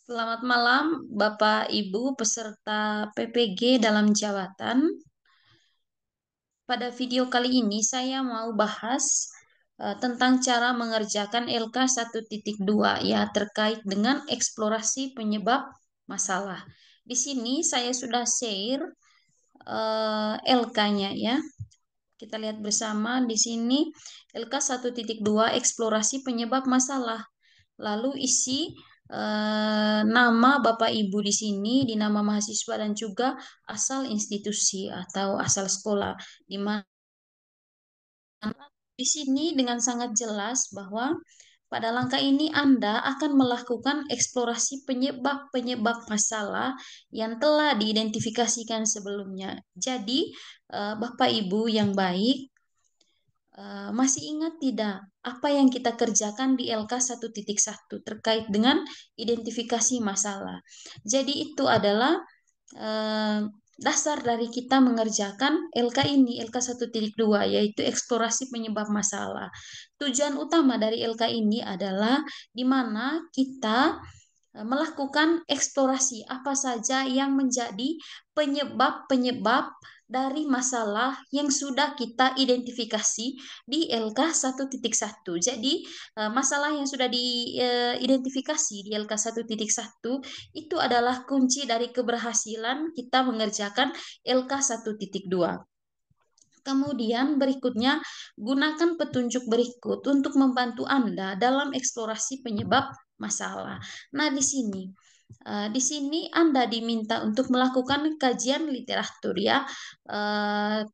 Selamat malam, Bapak Ibu peserta PPG dalam jawatan. Pada video kali ini saya mau bahas tentang cara mengerjakan LK 1.2 ya terkait dengan eksplorasi penyebab masalah. Di sini saya sudah share LK-nya ya. Kita lihat bersama di sini LK 1.2 eksplorasi penyebab masalah. Lalu isi nama Bapak Ibu di sini, di nama mahasiswa dan juga asal institusi atau asal sekolah. Di mana di sini dengan sangat jelas bahwa pada langkah ini Anda akan melakukan eksplorasi penyebab-penyebab masalah yang telah diidentifikasikan sebelumnya. Jadi, Bapak Ibu yang baik, masih ingat tidak apa yang kita kerjakan di LK 1.1 terkait dengan identifikasi masalah? Jadi itu adalah eh, dasar dari kita mengerjakan LK ini, LK 1.2, yaitu eksplorasi penyebab masalah. Tujuan utama dari LK ini adalah di mana kita melakukan eksplorasi apa saja yang menjadi penyebab-penyebab dari masalah yang sudah kita identifikasi di LK 1.1. Jadi, masalah yang sudah diidentifikasi di LK 1.1 itu adalah kunci dari keberhasilan kita mengerjakan LK 1.2. Kemudian berikutnya, gunakan petunjuk berikut untuk membantu Anda dalam eksplorasi penyebab masalah. Nah, di sini Anda diminta untuk melakukan kajian literatur ya.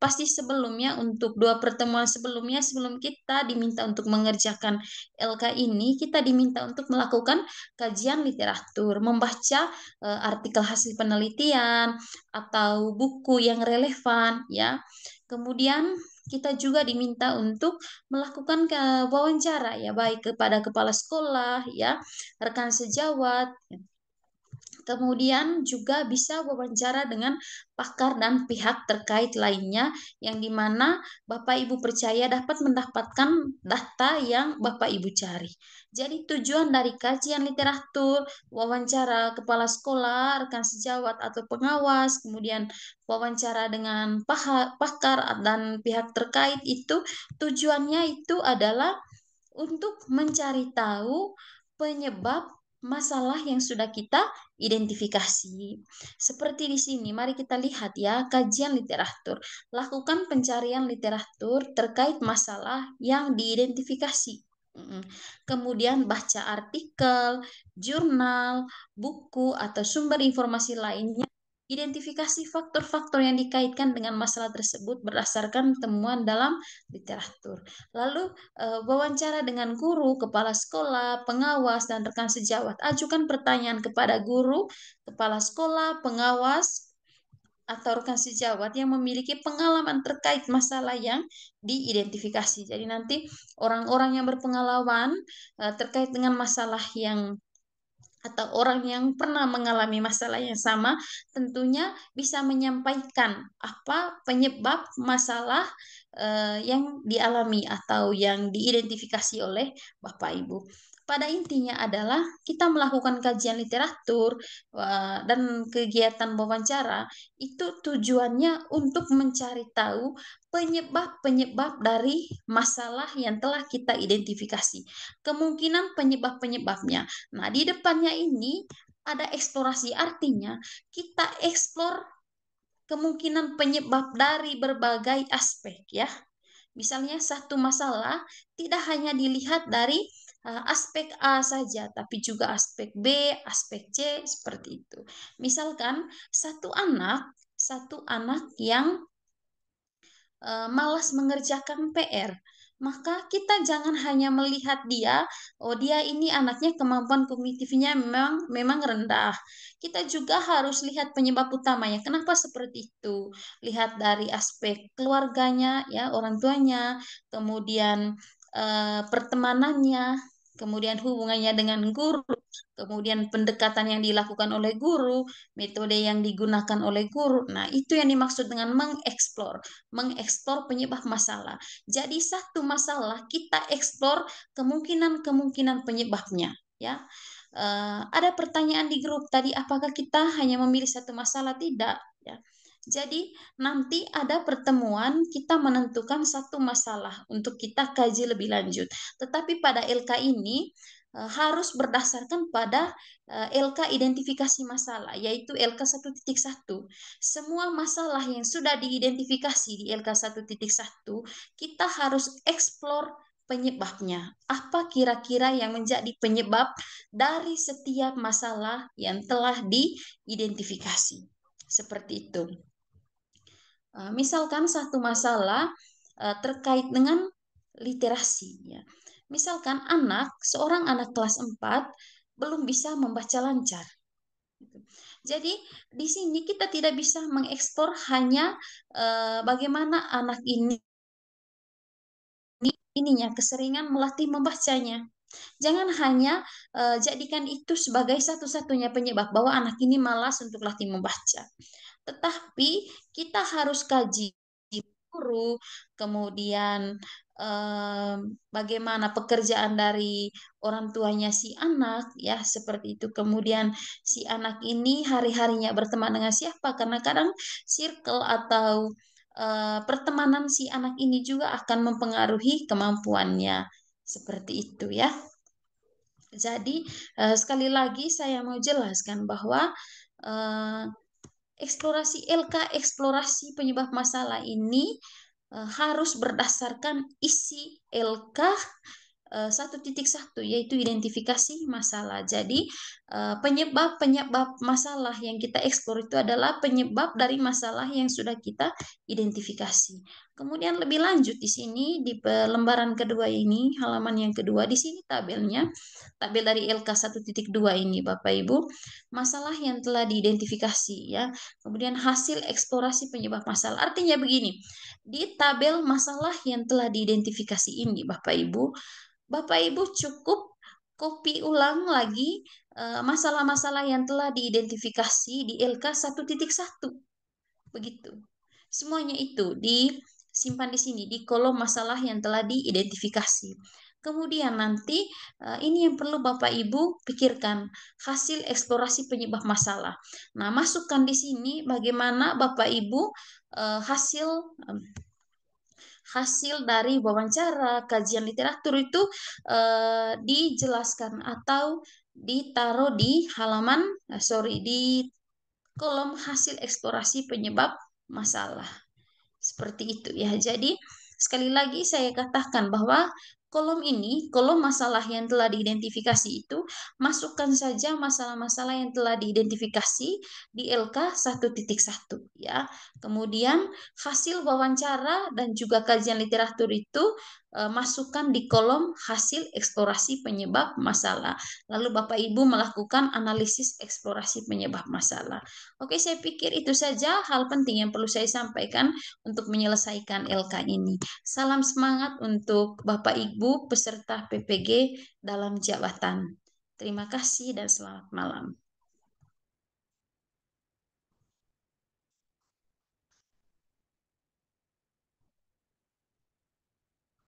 Pasti sebelumnya untuk dua pertemuan sebelumnya, sebelum kita diminta untuk mengerjakan LK ini, kita diminta untuk melakukan kajian literatur, membaca artikel hasil penelitian atau buku yang relevan ya. Kemudian kita juga diminta untuk melakukan wawancara ya, baik kepada kepala sekolah ya, rekan sejawat. Kemudian juga bisa wawancara dengan pakar dan pihak terkait lainnya yang dimana Bapak Ibu percaya dapat mendapatkan data yang Bapak Ibu cari. Jadi tujuan dari kajian literatur, wawancara kepala sekolah, rekan sejawat atau pengawas, kemudian wawancara dengan pakar dan pihak terkait itu tujuannya itu adalah untuk mencari tahu penyebab masalah yang sudah kita identifikasi. Seperti di sini, mari kita lihat ya, kajian literatur. Lakukan pencarian literatur terkait masalah yang diidentifikasi. Kemudian baca artikel, jurnal, buku, atau sumber informasi lainnya. Identifikasi faktor-faktor yang dikaitkan dengan masalah tersebut berdasarkan temuan dalam literatur. Lalu wawancara dengan guru, kepala sekolah, pengawas, dan rekan sejawat. Ajukan pertanyaan kepada guru, kepala sekolah, pengawas, atau rekan sejawat yang memiliki pengalaman terkait masalah yang diidentifikasi. Jadi nanti orang-orang yang berpengalaman terkait dengan masalah yang atau orang yang pernah mengalami masalah yang sama tentunya bisa menyampaikan apa penyebab masalah yang dialami atau yang diidentifikasi oleh Bapak Ibu. Pada intinya adalah kita melakukan kajian literatur dan kegiatan wawancara itu tujuannya untuk mencari tahu penyebab-penyebab dari masalah yang telah kita identifikasi. Kemungkinan penyebab-penyebabnya. Nah, di depannya ini ada eksplorasi, artinya kita eksplor kemungkinan penyebab dari berbagai aspek ya. Misalnya satu masalah tidak hanya dilihat dari aspek A saja, tapi juga aspek B, aspek C, seperti itu. Misalkan satu anak yang malas mengerjakan PR, maka kita jangan hanya melihat dia, oh dia ini anaknya kemampuan kognitifnya memang rendah. Kita juga harus lihat penyebab utamanya. Kenapa seperti itu? Lihat dari aspek keluarganya, ya orang tuanya, kemudian pertemanannya, kemudian hubungannya dengan guru, kemudian pendekatan yang dilakukan oleh guru, metode yang digunakan oleh guru. Nah, itu yang dimaksud dengan mengeksplor penyebab masalah. Jadi satu masalah kita eksplor kemungkinan-kemungkinan penyebabnya. ya. Ada pertanyaan di grup tadi, apakah kita hanya memilih satu masalah? Tidak, ya. Jadi nanti ada pertemuan kita menentukan satu masalah untuk kita kaji lebih lanjut. Tetapi pada LK ini harus berdasarkan pada LK identifikasi masalah, yaitu LK 1.1. Semua masalah yang sudah diidentifikasi di LK 1.1, kita harus eksplor penyebabnya. Apa kira-kira yang menjadi penyebab dari setiap masalah yang telah diidentifikasi? Seperti itu. Misalkan satu masalah terkait dengan literasi, ya. Misalkan seorang anak kelas 4 belum bisa membaca lancar. Jadi di sini kita tidak bisa mengekspor hanya bagaimana anak ininya keseringan melatih membacanya. Jangan hanya jadikan itu sebagai satu-satunya penyebab bahwa anak ini malas untuk latih membaca. Tetapi kita harus kaji guru, kemudian bagaimana pekerjaan dari orang tuanya si anak, ya seperti itu. Kemudian si anak ini hari-harinya berteman dengan siapa, karena kadang circle atau pertemanan si anak ini juga akan mempengaruhi kemampuannya. Seperti itu ya. Jadi sekali lagi saya mau jelaskan bahwa eh, eksplorasi LK, eksplorasi penyebab masalah ini harus berdasarkan isi LK 1.1, yaitu identifikasi masalah. Jadi penyebab-penyebab masalah yang kita eksplor itu adalah penyebab dari masalah yang sudah kita identifikasi. Kemudian lebih lanjut di sini di lembaran kedua ini, halaman yang kedua, di sini tabelnya, tabel dari LK 1.2 ini Bapak Ibu, masalah yang telah diidentifikasi, ya. Kemudian hasil eksplorasi penyebab masalah. Artinya begini, di tabel masalah yang telah diidentifikasi ini Bapak Ibu cukup copy ulang lagi masalah-masalah yang telah diidentifikasi di LK 1.1. Begitu. Semuanya itu disimpan di sini di kolom masalah yang telah diidentifikasi. Kemudian nanti ini yang perlu Bapak Ibu pikirkan, hasil eksplorasi penyebab masalah. Nah, masukkan di sini bagaimana Bapak Ibu hasil dari wawancara, kajian literatur itu dijelaskan atau ditaruh di halaman, di kolom hasil eksplorasi penyebab masalah. Seperti itu ya. Jadi sekali lagi saya katakan bahwa kolom ini, kolom masalah yang telah diidentifikasi itu, masukkan saja masalah-masalah yang telah diidentifikasi di LK 1.1 ya. Kemudian hasil wawancara dan juga kajian literatur itu masukkan di kolom hasil eksplorasi penyebab masalah. Lalu Bapak Ibu melakukan analisis eksplorasi penyebab masalah. Oke, saya pikir itu saja hal penting yang perlu saya sampaikan untuk menyelesaikan LK ini. Salam semangat untuk Bapak Ibu peserta PPG dalam jabatan. Terima kasih dan selamat malam.